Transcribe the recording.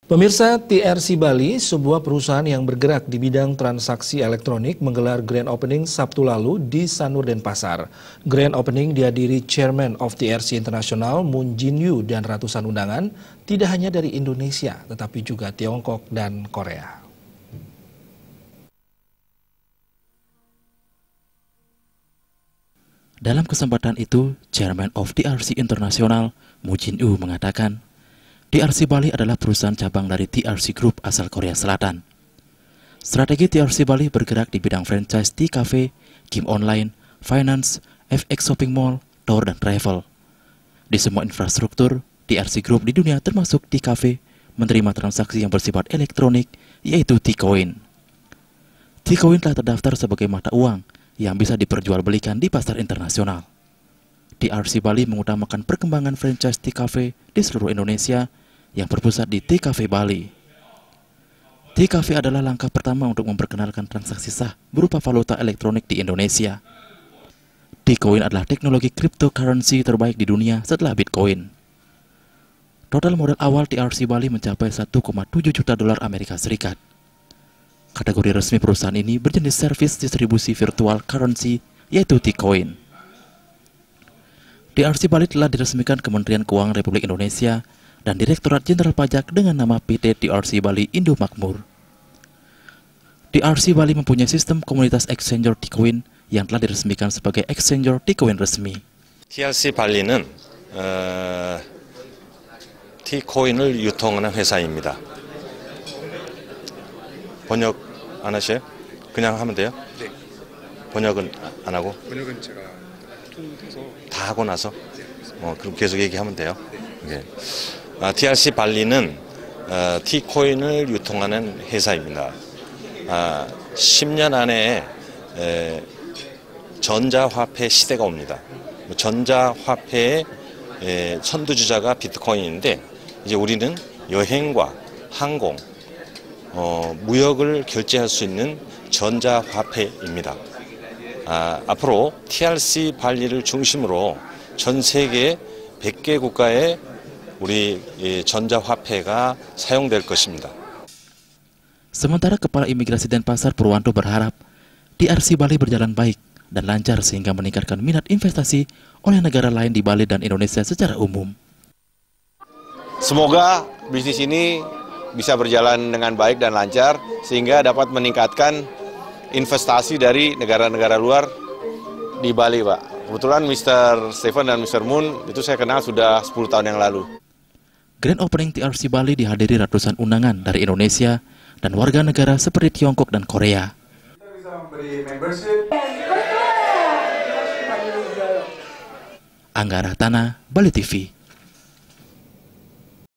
Pemirsa, TRC Bali, sebuah perusahaan yang bergerak di bidang transaksi elektronik, menggelar Grand Opening Sabtu lalu di Sanur Denpasar. Grand Opening dihadiri Chairman of TRC International Moon Jin-yu dan ratusan undangan, tidak hanya dari Indonesia, tetapi juga Tiongkok dan Korea. Dalam kesempatan itu, Chairman of TRC International Moon Jin-yu mengatakan, TRC Bali adalah perusahaan cabang dari TRC Group asal Korea Selatan. Strategi TRC Bali bergerak di bidang franchise T-Cafe, game online, finance, FX shopping mall, tour, dan travel. Di semua infrastruktur, TRC Group di dunia termasuk T-Cafe menerima transaksi yang bersifat elektronik, yaitu T-Coin. T-Coin telah terdaftar sebagai mata uang yang bisa diperjualbelikan di pasar internasional. TRC Bali mengutamakan perkembangan franchise T-Cafe di seluruh Indonesia yang berpusat di T-Cafe Bali. T-Cafe adalah langkah pertama untuk memperkenalkan transaksi sah berupa valuta elektronik di Indonesia. T-Coin adalah teknologi cryptocurrency terbaik di dunia setelah Bitcoin. Total modal awal TRC Bali mencapai 1,7 juta dolar Amerika Serikat. Kategori resmi perusahaan ini berjenis servis distribusi virtual currency, yaitu T-Coin. TRC Bali telah diresmikan Kementerian Keuangan Republik Indonesia dan Direktorat Jenderal Pajak dengan nama PT TRC Bali Indo Makmur. TRC Bali mempunyai sistem komunitas exchanger T-Coin yang telah diresmikan sebagai exchanger T-Coin resmi. TRC 발리는 T-Coin을 유통하는 회사입니다. 번역 안 하셔요? 그냥 하면 돼요? 네. 번역은 안 하고? 번역은 제가 통해서 다 하고 나서? 그럼 계속 얘기하면 돼요? 네. TRC 발리는 T-코인을 유통하는 회사입니다. 10년 안에 전자화폐 시대가 옵니다. 전자화폐의 선두주자가 비트코인인데 이제 우리는 여행과 항공, 무역을 결제할 수 있는 전자화폐입니다. 앞으로 TRC 발리를 중심으로 전 세계 100개 국가에 우리 전자화폐가 사용될 것입니다. Sementara Kepala Imigrasi Denpasar Purwanto berharap TRC Bali berjalan baik dan lancar sehingga meningkatkan minat investasi oleh negara lain di Bali dan Indonesia secara umum. Semoga bisnis ini bisa berjalan dengan baik dan lancar sehingga dapat meningkatkan investasi dari negara-negara luar di Bali, Pak. Kebetulan Mr. Stephen dan Mr. Moon itu saya kenal sudah 10 tahun yang lalu. Grand Opening TRC Bali dihadiri ratusan undangan dari Indonesia dan warga negara seperti Tiongkok dan Korea. Angga Rahtana, Bali TV.